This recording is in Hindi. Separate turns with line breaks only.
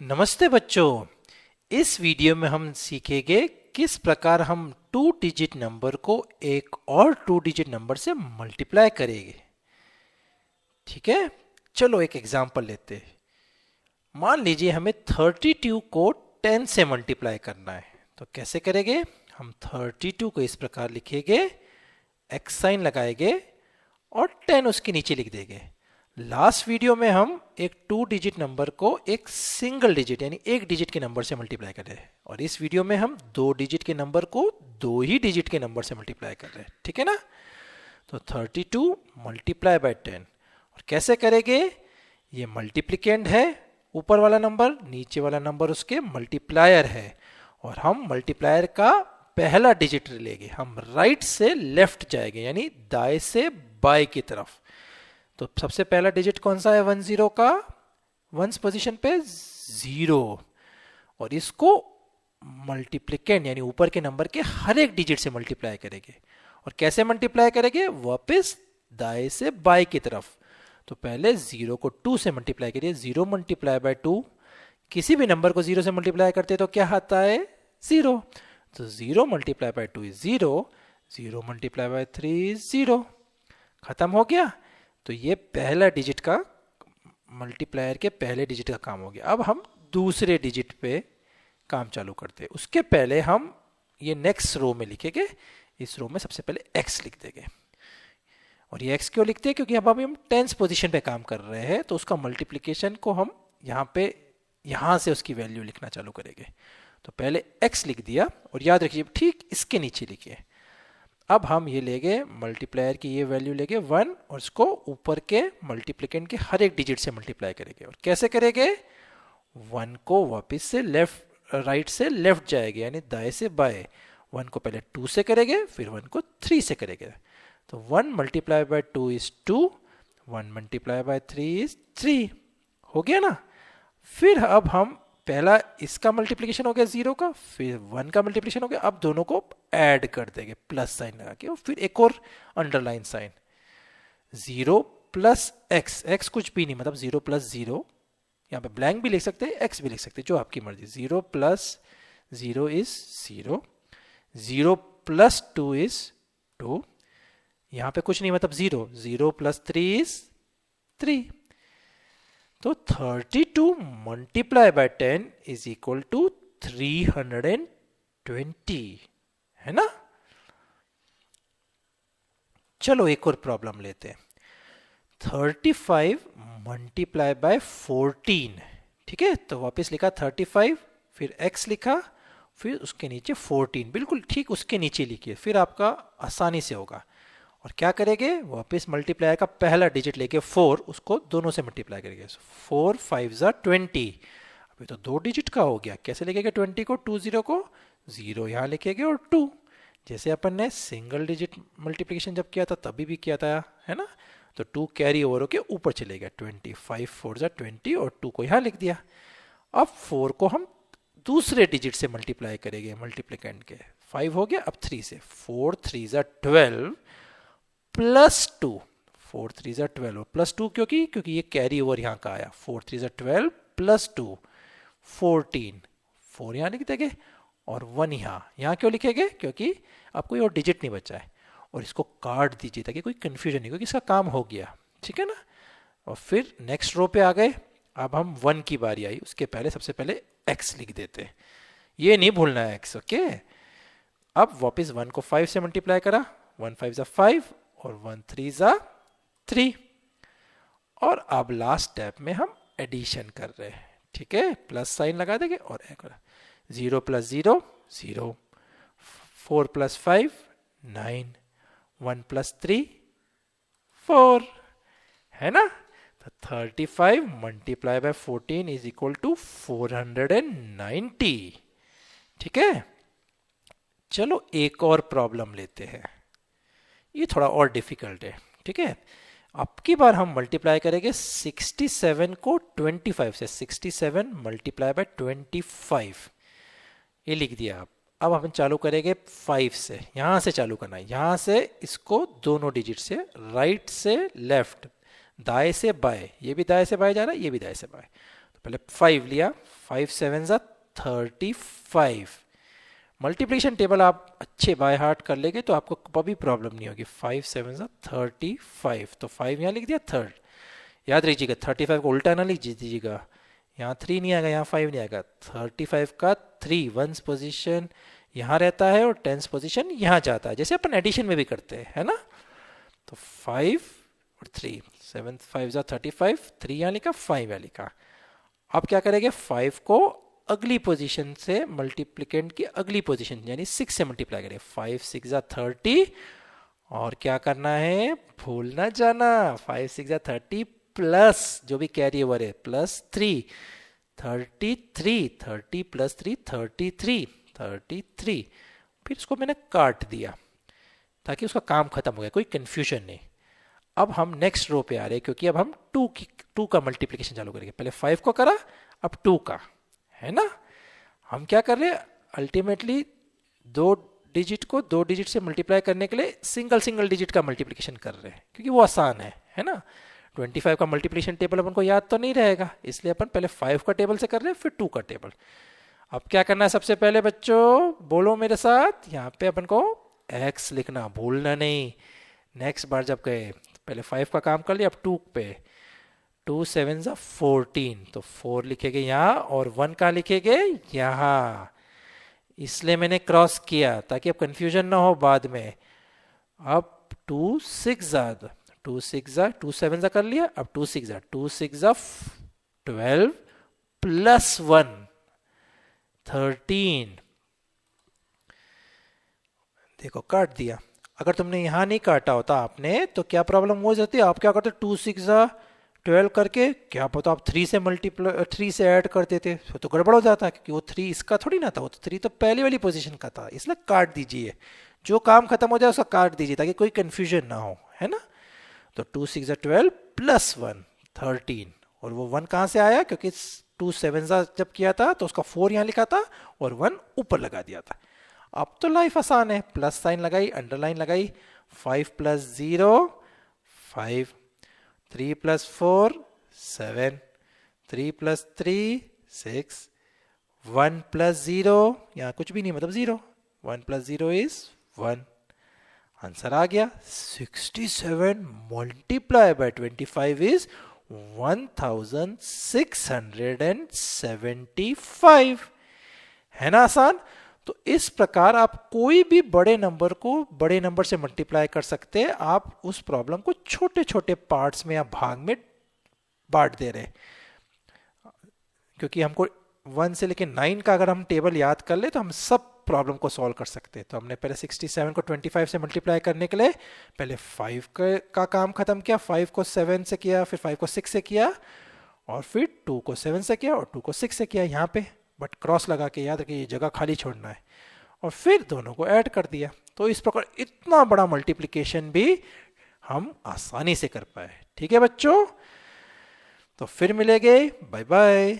नमस्ते बच्चों। इस वीडियो में हम सीखेंगे किस प्रकार हम टू डिजिट नंबर को एक और टू डिजिट नंबर से मल्टीप्लाई करेंगे। ठीक है, चलो एक एग्जांपल लेते हैं। मान लीजिए हमें 32 को 10 से मल्टीप्लाई करना है, तो कैसे करेंगे? हम 32 को इस प्रकार लिखेंगे, एक्स साइन लगाएंगे और 10 उसके नीचे लिख देंगे। लास्ट वीडियो में हम एक टू डिजिट नंबर को एक सिंगल डिजिट यानी एक डिजिट के नंबर से मल्टीप्लाई कर रहे हैं, और इस वीडियो में हम दो डिजिट के नंबर को दो ही डिजिट के नंबर से मल्टीप्लाई कर रहे हैं। ठीक है ना? तो 32 मल्टीप्लाई बाय 10, और कैसे करेंगे? ये मल्टीप्लिकेंड है, ऊपर वाला नंबर, नीचे वाला नंबर उसके मल्टीप्लायर है, और हम मल्टीप्लायर का पहला डिजिट लेंगे। हम राइट से लेफ्ट जाएंगे यानी दाएं से बाएं की तरफ। तो सबसे पहला डिजिट कौन सा है? 10 का, वंस पोजीशन पे 0, और इसको मल्टीप्लिकेंड यानी ऊपर के नंबर के हर एक डिजिट से मल्टीप्लाई करेंगे। और कैसे मल्टीप्लाई करेंगे? वापस दाएं से बाएं की तरफ। तो पहले 0 को 2 से मल्टीप्लाई करिए, 0 मल्टीप्लाई बाय 2। किसी भी नंबर को 0 से मल्टीप्लाई करते तो क्या आता है? 0। तो 0 multiply by 2 is 0, 0 multiply by 3 is 0। खत्म हो गया। तो ये पहला डिजिट का, मल्टीप्लायर के पहले डिजिट का काम हो गया। अब हम दूसरे डिजिट पे काम चालू करते हैं। उसके पहले हम ये नेक्स्ट रो में लिखेंगे। इस रो में सबसे पहले x लिख देंगे। और ये x क्यों लिखते हैं? क्योंकि अब हम टेंस पोजीशन पे काम कर रहे हैं, तो उसका मल्टीप्लिकेशन को हम यहाँ से उसकी वैल्यू लिखना चालू करेंगे। तो पहले x लिख दिया, और याद रखिए ठीक इसके नीचे लिखिए। अब हम ये लेंगे मल्टीप्लायर की ये वैल्यू लेंगे 1, और इसको ऊपर के मल्टीप्लिकेंड के हर एक डिजिट से मल्टीप्लाई करेंगे। और कैसे करेंगे? 1 को वापस से राइट से लेफ्ट जाएंगे यानी दाएं से बाएं। 1 को पहले 2 से करेंगे, फिर 1 को 3 से करेंगे। तो 1 multiply by 2 is 2, 1 multiply by 3 is 3। हो गया ना? फिर अब हम पहला इसका मल्टीप्लिकेशन हो गया 0 का, फिर 1 का मल्टीप्लिकेशन हो गया। अब दोनों को ऐड कर देंगे प्लस साइन लगा के, और फिर एक और underline sign. 0 plus x, x कुछ भी नहीं, मतलब 0 प्लस 0, यहाँ पे ब्लैंक भी लिख सकते हैं, एक्स भी लिख सकते हैं, जो आपकी मर्जी। 0 प्लस 0 इज 0, 0 प्लस 2 इज 2, यहाँ पे कुछ नहीं, मतलब 0, 0 प्लस 3 इज 3। तो 32 multiply by 10 is equal to 320, है ना? चलो एक और प्रॉब्लम लेते हैं। 35 मल्टीप्लाई बाय 14। ठीक है, तो वापस लिखा 35, फिर x लिखा, फिर उसके नीचे 14, बिल्कुल ठीक उसके नीचे लिखिए, फिर आपका आसानी से होगा। और क्या करेंगे? वापस मल्टीप्लायर का पहला डिजिट लेके 4, उसको दोनों से मल्टीप्लाई करेंगे। 4 5 ज़ा 20। अभी तो दो डिजिट का हो गया। कैसे लिखेंगे 20 को? 20 को 0 यहाँ लिखेंगे और 2, जैसे अपन ने सिंगल डिजिट मल्टीप्लिकेशन जब किया था तभी भी किया था, है ना? तो 2 कैरी ओवर होके ऊपर चले गया। 20, 5 4 ज़ा 20, और 2 को यहाँ लिख दिया। अब 4 को हम दूसरे डिजिट से मल्टीप्लाई करेंगे, मल्टीप्लिकेंड के। 5 हो गया, अब 3 से। 4 3 ज़ा 12 प्लस 2, 4 3 ज़ा 12, और प्लस 2 क्योंकि ये कैरी ओवर यहाँ का आया। 4 3 ज़ा 12 प्लस 2 14, 4 यहाँ लिख देंगे, और 1 यहाँ क्यों लिखेंगे? क्योंकि अब कोई और डिजिट नहीं बचा है। और इसको काट दीजिए ताकि कोई कंफ्यूजन नहीं, क्योंकि इसका काम हो गया। ठीक है ना? और फिर नेक्स्ट रो पे आ गए। अब हम 1 की बारी आई, उसके पहले सबसे पहले x लिख देते हैं। ये नहीं भूलना है x, ओके? अब वापस 1 को 5 से मल्टीप्लाई करा, 1 5 ज़ा 5, और 1 3 ज़ा 3। और अब लास्ट स्टेप में हम एडिशन कर रहे हैं। ठीक है, प्लस साइन लगा देंगे, और 0 प्लस 0 0, 4 प्लस 5 9, 1 प्लस 3 4, है ना? तो 35 multiply by 14 is equal to 490। ठीक है, चलो एक और प्रॉब्लम लेते हैं। ये थोड़ा और डिफिकल्ट है। ठीक है, अब की बार हम मल्टीप्लाई करेंगे 67 को 25 से। 67 मल्टीप्लाई बाय 25, ये लिख दिया। अब हम चालू करेंगे 5 से। यहाँ से चालू करना है, यहाँ से इसको दोनों डिजिट से, राइट से लेफ्ट, दाएं से बाएं, ये भी दाएं से बाएं जा रहा है, ये भी दाएं से बाएं। पहले 5 लिया, 5 7 जा 35। मल्टीप्लिकेशन टेबल आप अच्छे बाय हार्ट कर लेंगे तो आपको कभी प्रॉब्लम नहीं होगी। 5 7 जा 35, तो 5 यहाँ लिख दिया थर्ड। याद रखिएगा 35 को उल्टा ना लिख दीजिएगा, यहाँ 3 नहीं आएगा, यहाँ 5 नहीं आएगा। 35 का 3 वंस पोजीशन यहाँ रहता है और टेंस पोजीशन यहाँ जाता है, जैसे अपन एडिशन में भी करते हैं, है ना। तो 5 और 3, 7 5 जा 35, 3 यहाँ लिखा, 5 यहाँ लिखा। अब क्या करेंगे, 5 को अगली पोजीशन से, मल्टीप्लिकेंट की अगली पोजीशन यानी 6 से मल्टीप्लाई करें। 5 6 जा 30, और क्या करना है, भूल ना जाना, 5 6 जा 30 प्लस जो भी कैरी ओवर है प्लस 3, 33, 30 प्लस 3 33, 33। फिर इसको मैंने काट दिया ताकि उसका काम खत्म हो गया, कोई कंफ्यूजन नहीं। अब हम नेक्स्ट रो पे आ रहे हैं क्योंकि अब हम 2 का मल्टीप्लिकेशन चालू करेंगे। पहले 5 को करा, अब 2 का, है ना। हम क्या कर रहे हैं, अल्टीमेटली 2 डिजिट को 2 डिजिट से मल्टीप्लाई करने के लिए सिंगल डिजिट का मल्टीप्लिकेशन कर रहे हैं क्योंकि वो आसान है ना। 25 का मल्टीप्लिकेशन टेबल अपन को याद तो नहीं रहेगा, इसलिए अपन पहले 5 का टेबल से कर रहे हैं, फिर 2 का टेबल। अब क्या करना है, सबसे पहले बच्चों बोलो मेरे साथ, यहाँ पे अपन को x लिखना भूलना नहीं। नेक्स्ट बार जब गए पहले 5 का काम कर लिया, अब 2 पे, 2 7 जा 14, तो 4 लिखेंगे यहाँ और 1 कहाँ लिखेंगे, यहाँ। इसलिए मैंने क्रॉस किया ताकि अब कंफ्यूजन ना हो बाद में। अब 2 6 जा 2 6 जा 2 7 जा कर लिया, अब 2 6 जा 2 6 जा 12 प्लस 1 13। देखो काट दिया। अगर तुमने यहां नहीं काटा होता आपने तो क्या प्रॉब्लम हो जाती, आप क्या करते, 2 6 जा 12 करके क्या पता आप 3 से मल्टीप्लाई 3 से ऐड कर देते तो गड़बड़ हो जाता, क्योंकि वो 3 इसका थोड़ी ना था, वो तो 3 तो पहले वाली पोजीशन का था। इसलिए काट दीजिए, जो काम खत्म हो जाए उसका काट दीजिए ताकि कोई कंफ्यूजन ना हो, है ना। तो 2 6 जा 12 प्लस 1 13, और वो 1 कहाँ से आया, क्योंकि 2 7 जा जब किया था तो उसका 4 यहाँ लिखा था और 1 ऊपर लगा दिया था। अब तो लाइफ आसान है, प्लस साइन लगाई, अंडरलाइन लगाई, 5 प्लस 0 5, 3 प्लस 4 7, 3 प्लस 3 6, 1 प्लस 0, यहाँ कुछ भी नहीं मतलब 0, 1 प्लस 0 इज 1। आंसर आ गया 67 मल्टीप्लाई बाय 25 इज 1675। है ना आसान। तो इस प्रकार आप कोई भी बड़े नंबर को बड़े नंबर से मल्टीप्लाई कर सकते हैं। आप उस प्रॉब्लम को छोटे छोटे पार्ट्स में या भाग में बांट दे रहे हैं, क्योंकि हमको 1 से लेके 9 का अगर हम टेबल याद कर ले तो हम सब प्रॉब्लम को सॉल्व कर सकते हैं। तो हमने पहले 67 को 25 से मल्टीप्लाई करने के लिए पहले 5 का काम खत्म किया, 5 को 7 से किया, फिर 5 को 6 से किया, और फिर 2 को 7 से किया और 2 को 6 से किया यहाँ पे, बट क्रॉस लगा के, याद रखिए ये जगह खाली छोड़ना है, और फिर दोनों को ऐड कर दिया। तो इस प्रकार इतना बड़ा मल्टीप्लिकेशन भी हम आसानी से कर पाए। ठीक है बच्चों, तो फिर मिलेंगे, बाय बाय।